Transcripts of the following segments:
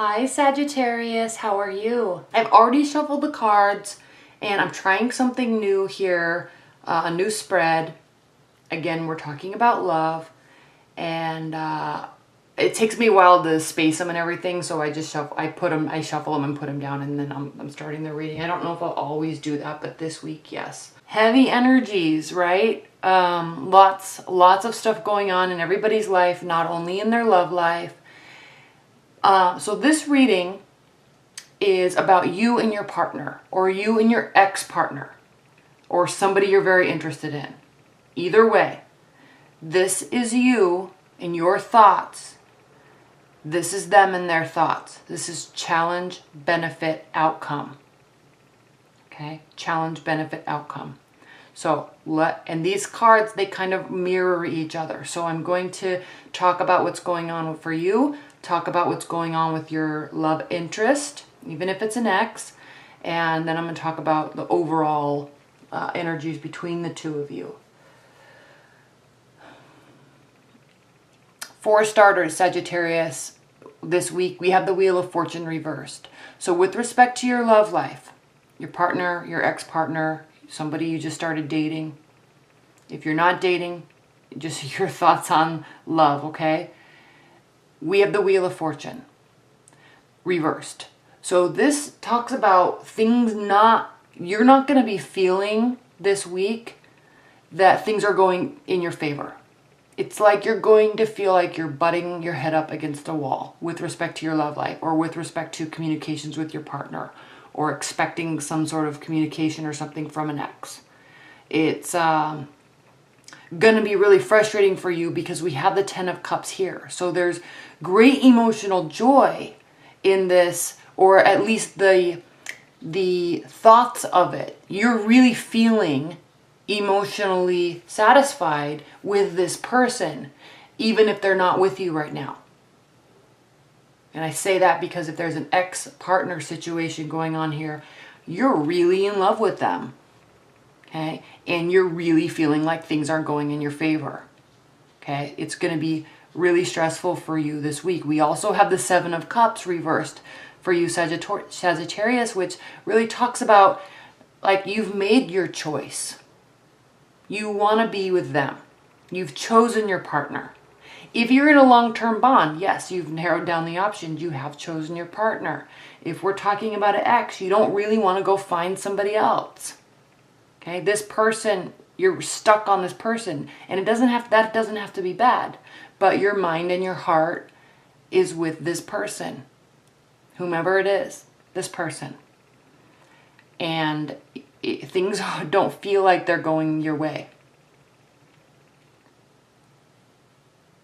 Hi Sagittarius, how are you? I've already shuffled the cards and I'm trying something new here, a new spread. Again, we're talking about love, and it takes me a while to space them and everything, so I just shuffle them and put them down, and then I'm starting the reading. I don't know if I'll always do that, but this week, yes. Heavy energies, right? Lots of stuff going on in everybody's life, not only in their love life. So this reading is about you and your partner, or you and your ex-partner, or somebody you're very interested in. Either way, this is you and your thoughts. This is them and their thoughts. This is challenge, benefit, outcome. Okay? Challenge, benefit, outcome. So, and these cards, they kind of mirror each other. So I'm going to talk about what's going on for you, talk about what's going on with your love interest, even if it's an ex, and then I'm going to talk about the overall energies between the two of you. For starters, Sagittarius, this week we have the Wheel of Fortune reversed. So with respect to your love life, your partner, your ex-partner, somebody you just started dating, if you're not dating, just your thoughts on love, okay? We have the Wheel of Fortune reversed. So this talks about things you're not going to be feeling this week that things are going in your favor. It's like you're going to feel like you're butting your head up against a wall with respect to your love life, or with respect to communications with your partner, or expecting some sort of communication or something from an ex. It's going to be really frustrating for you because we have the Ten of Cups here. So there's great emotional joy in this, or at least the thoughts of it. You're really feeling emotionally satisfied with this person, even if they're not with you right now. And I say that because if there's an ex-partner situation going on here, you're really in love with them. Okay? And you're really feeling like things aren't going in your favor. Okay? It's going to be really stressful for you this week. We also have the Seven of Cups reversed for you, Sagittarius, which really talks about, like, you've made your choice. You want to be with them. You've chosen your partner. If you're in a long-term bond, yes, you've narrowed down the options. You have chosen your partner. If we're talking about an ex, you don't really want to go find somebody else. Okay, this person, you're stuck on this person, and that doesn't have to be bad, but your mind and your heart is with this person, whomever it is, this person, and things don't feel like they're going your way.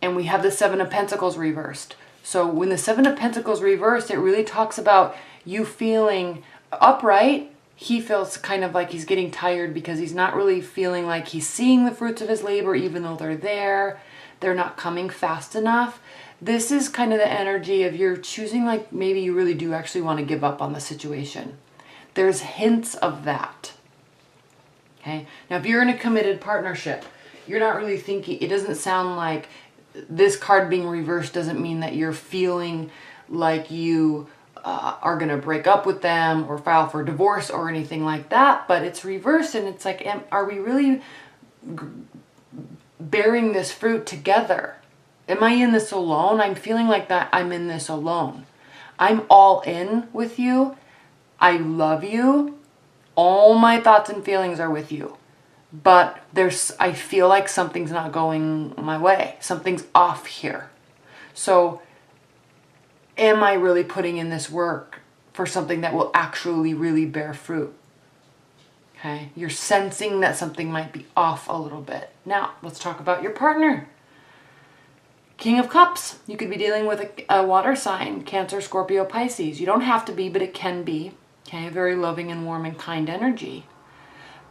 And we have the Seven of Pentacles reversed. So when the Seven of Pentacles reversed, it really talks about you feeling upright. He feels kind of like he's getting tired because he's not really feeling like he's seeing the fruits of his labor, even though they're there. They're not coming fast enough. This is kind of the energy of you're choosing, like, maybe you really do actually want to give up on the situation. There's hints of that. Okay. Now, if you're in a committed partnership, you're not really thinking, it doesn't sound like this card being reversed doesn't mean that you're feeling like you are going to break up with them or file for divorce or anything like that, but it's reversed, and it's like, are we really bearing this fruit together? Am I in this alone? I'm feeling like that I'm in this alone. I'm all in with you. I love you. All my thoughts and feelings are with you. But I feel like something's not going my way. Something's off here. So am I really putting in this work for something that will actually really bear fruit? Okay, you're sensing that something might be off a little bit. Now, let's talk about your partner. King of Cups. You could be dealing with a water sign, Cancer, Scorpio, Pisces. You don't have to be, but it can be. Okay, very loving and warm and kind energy.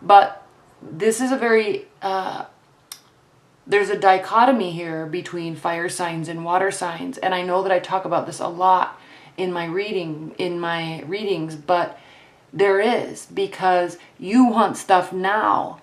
But this is a very, there's a dichotomy here between fire signs and water signs. And I know that I talk about this a lot in my readings, but there is, because you want stuff now,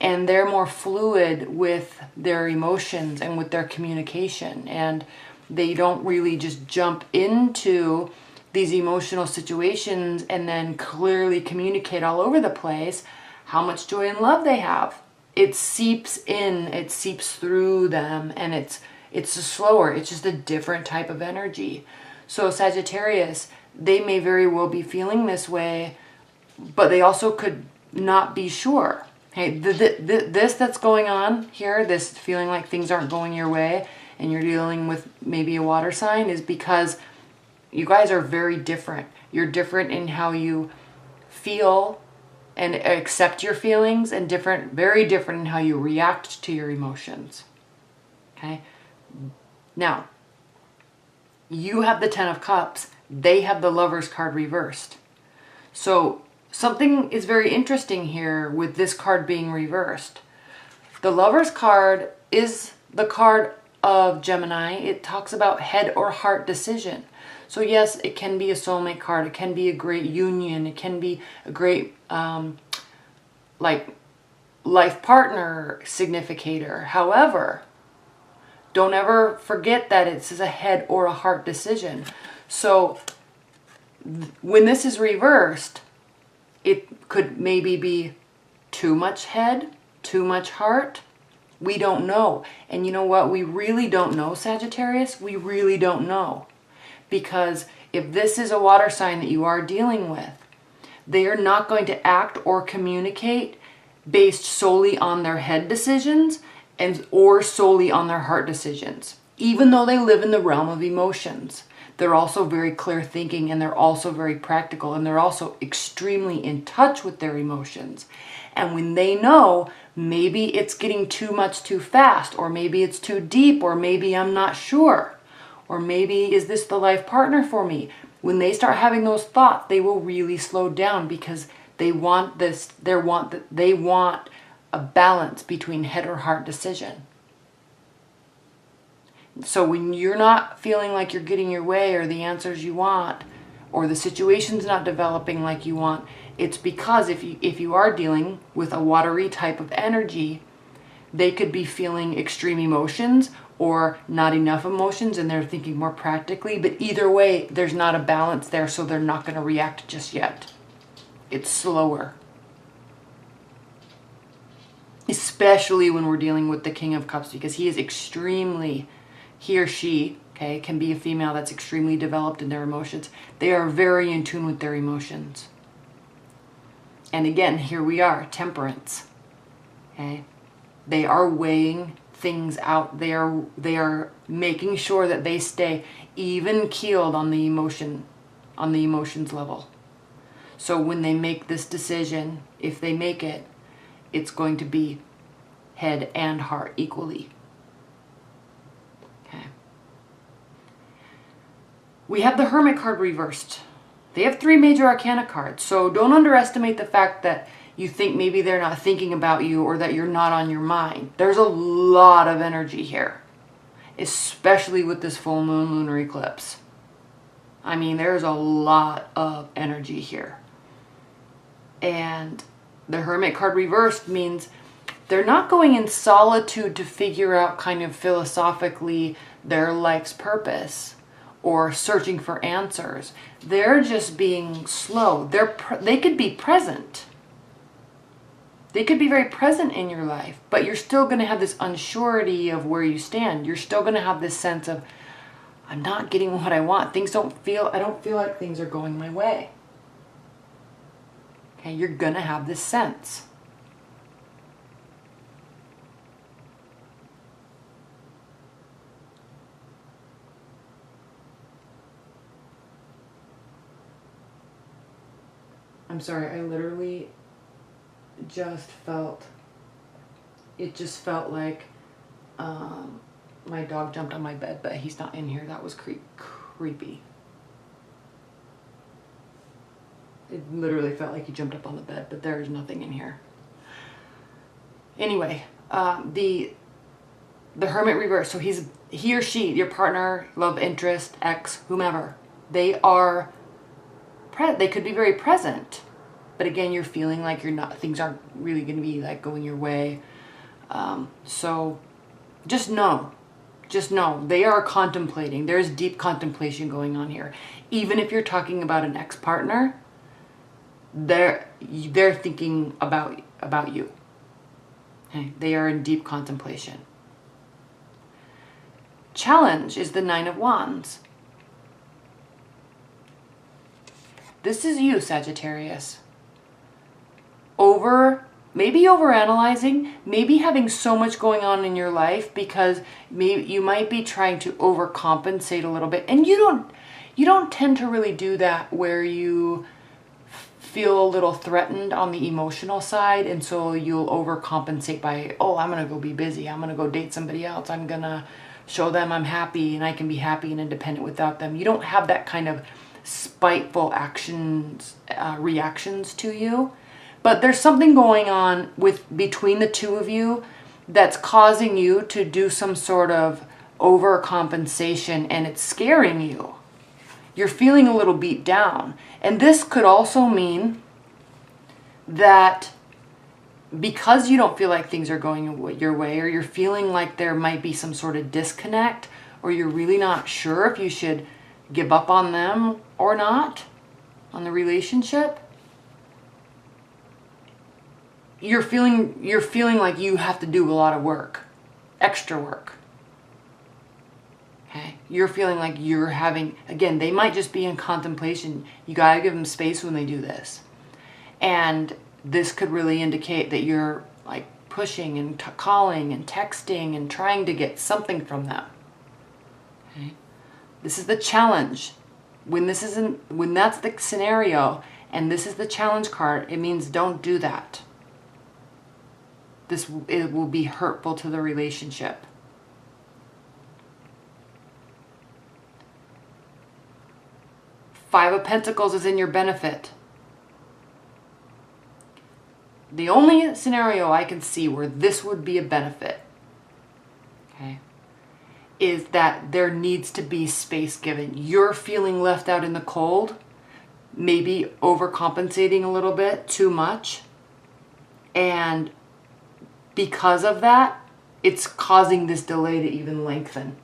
and they're more fluid with their emotions and with their communication. And They don't really just jump into these emotional situations and then clearly communicate all over the place how much joy and love they have. It seeps in, it seeps through them, and it's just slower. It's just a different type of energy. So Sagittarius, they may very well be feeling this way, but they also could not be sure. Hey, this that's going on here, this feeling like things aren't going your way and you're dealing with maybe a water sign, is because you guys are very different. You're different in how you feel and accept your feelings, and different, very different in how you react to your emotions. Okay? Now, you have the Ten of Cups. They have the Lover's card reversed. So something is very interesting here with this card being reversed. The Lover's card is the card of Gemini. It talks about head or heart decision. So yes, it can be a soulmate card. It can be a great union. It can be a great like life partner significator. However, don't ever forget that it's a head or a heart decision. So when this is reversed, it could maybe be too much head, too much heart. We don't know. And you know what? We really don't know, Sagittarius. We really don't know. Because if this is a water sign that you are dealing with, they are not going to act or communicate based solely on their head decisions or solely on their heart decisions. Even though they live in the realm of emotions, they're also very clear thinking, and they're also very practical, and they're also extremely in touch with their emotions. And when they know maybe it's getting too much too fast, or maybe it's too deep, or maybe I'm not sure, or maybe is this the life partner for me? When they start having those thoughts, they will really slow down, because they want this, they want a balance between head or heart decision. So when you're not feeling like you're getting your way, or the answers you want, or the situation's not developing like you want, it's because if you are dealing with a watery type of energy, they could be feeling extreme emotions or not enough emotions, and they're thinking more practically. But either way, there's not a balance there, so they're not going to react just yet. It's slower. Especially when we're dealing with the King of Cups, because he is extremely, he or she, okay, can be a female that's extremely developed in their emotions. They are very in tune with their emotions. And again, here we are, Temperance. Okay? They are weighing things out. They are making sure that they stay even keeled on the emotions level. So when they make this decision, if they make it, it's going to be head and heart equally. Okay. We have the Hermit card reversed. They have 3 major arcana cards, so don't underestimate the fact that you think maybe they're not thinking about you, or that you're not on your mind. There's a lot of energy here, especially with this full moon lunar eclipse. I mean, there's a lot of energy here. And the Hermit card reversed means they're not going in solitude to figure out kind of philosophically their life's purpose or searching for answers. They're just being slow. They could be present. They could be very present in your life, but you're still going to have this unsurety of where you stand. You're still going to have this sense of, I'm not getting what I want. I don't feel like things are going my way. Okay, you're going to have this sense. I'm sorry, I literally just felt, it just felt like my dog jumped on my bed, but he's not in here. That was creepy. It literally felt like he jumped up on the bed, but there's nothing in here. Anyway, the Hermit reverse. So he or she, your partner, love interest, ex, whomever. They could be very present, but again, you're feeling like things aren't really going to be like going your way. So just know Just know they are contemplating. There's deep contemplation going on here. Even if you're talking about an ex-partner, they're thinking about you. Okay? They are in deep contemplation. Challenge is the Nine of Wands. This is you, Sagittarius. Maybe overanalyzing, maybe having so much going on in your life because maybe you might be trying to overcompensate a little bit. And you don't tend to really do that where you feel a little threatened on the emotional side, and so you'll overcompensate by, oh, I'm going to go be busy. I'm going to go date somebody else. I'm going to show them I'm happy and I can be happy and independent without them. You don't have that kind of spiteful reactions to you. But there's something going on between the two of you that's causing you to do some sort of overcompensation, and it's scaring you. You're feeling a little beat down. And this could also mean that because you don't feel like things are going your way, or you're feeling like there might be some sort of disconnect, or you're really not sure if you should give up on them or not, on the relationship, you're feeling like you have to do a lot of work, extra work. Okay? You're feeling like you're having, again, they might just be in contemplation. You got to give them space when they do this. And this could really indicate that you're like pushing and calling and texting and trying to get something from them. Okay? This is the challenge. When that's the scenario and this is the challenge card, it means don't do that. It will be hurtful to the relationship. Five of Pentacles is in your benefit. The only scenario I can see where this would be a benefit, okay, is that there needs to be space given. You're feeling left out in the cold, maybe overcompensating a little bit, too much. And because of that, it's causing this delay to even lengthen.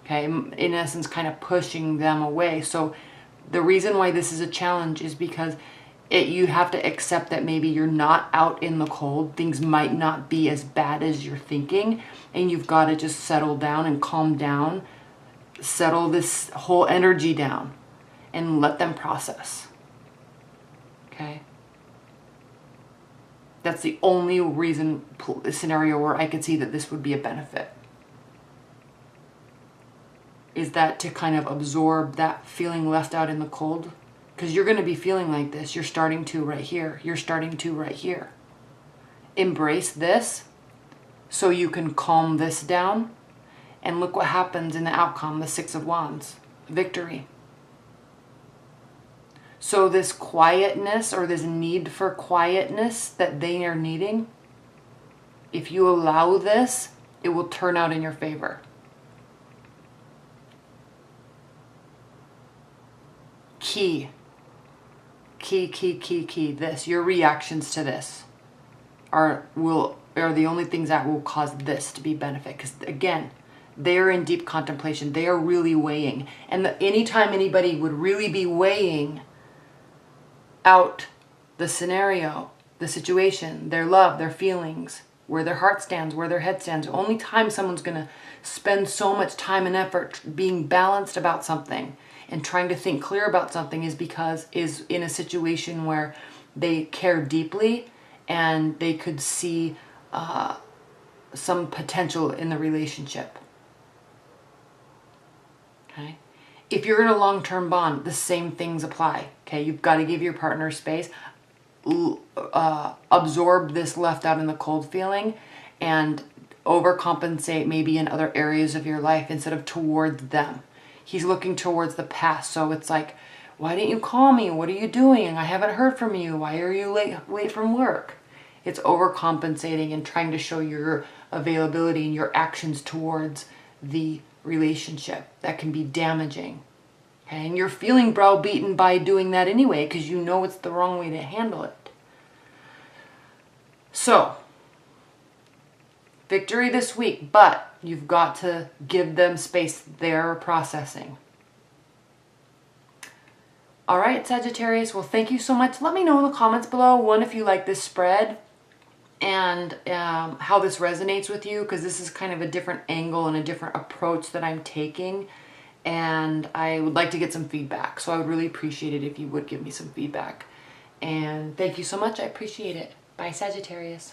Okay, in essence, kind of pushing them away. So the reason why this is a challenge is because you have to accept that maybe you're not out in the cold. Things might not be as bad as you're thinking. And you've got to just settle down and calm down. Settle this whole energy down and let them process. Okay? That's the only scenario where I could see that this would be a benefit. Is that to kind of absorb that feeling left out in the cold? Because you're going to be feeling like this. You're starting to right here. You're starting to right here. Embrace this so you can calm this down. And look what happens in the outcome, the Six of Wands. Victory. So this quietness or this need for quietness that they are needing, if you allow this, it will turn out in your favor. Key. This. Your reactions to this are the only things that will cause this to be benefit. Because again, they're in deep contemplation. They are really weighing. And anytime anybody would really be weighing out the scenario, the situation, their love, their feelings, where their heart stands, where their head stands. The only time someone's going to spend so much time and effort being balanced about something and trying to think clear about something is in a situation where they care deeply and they could see some potential in the relationship. Okay? If you're in a long-term bond, the same things apply. Okay, you've got to give your partner space, absorb this left out in the cold feeling, and overcompensate maybe in other areas of your life instead of towards them. He's looking towards the past, so it's like, why didn't you call me? What are you doing? I haven't heard from you. Why are you late from work? It's overcompensating and trying to show your availability and your actions towards the relationship. That can be damaging. Okay? And you're feeling browbeaten by doing that anyway because you know it's the wrong way to handle it. So, Victory this week, but you've got to give them space. They're processing. All right, Sagittarius. Well, thank you so much. Let me know in the comments below, one, if you like this spread and how this resonates with you, because this is kind of a different angle and a different approach that I'm taking. And I would like to get some feedback. So I would really appreciate it if you would give me some feedback. And thank you so much. I appreciate it. Bye, Sagittarius.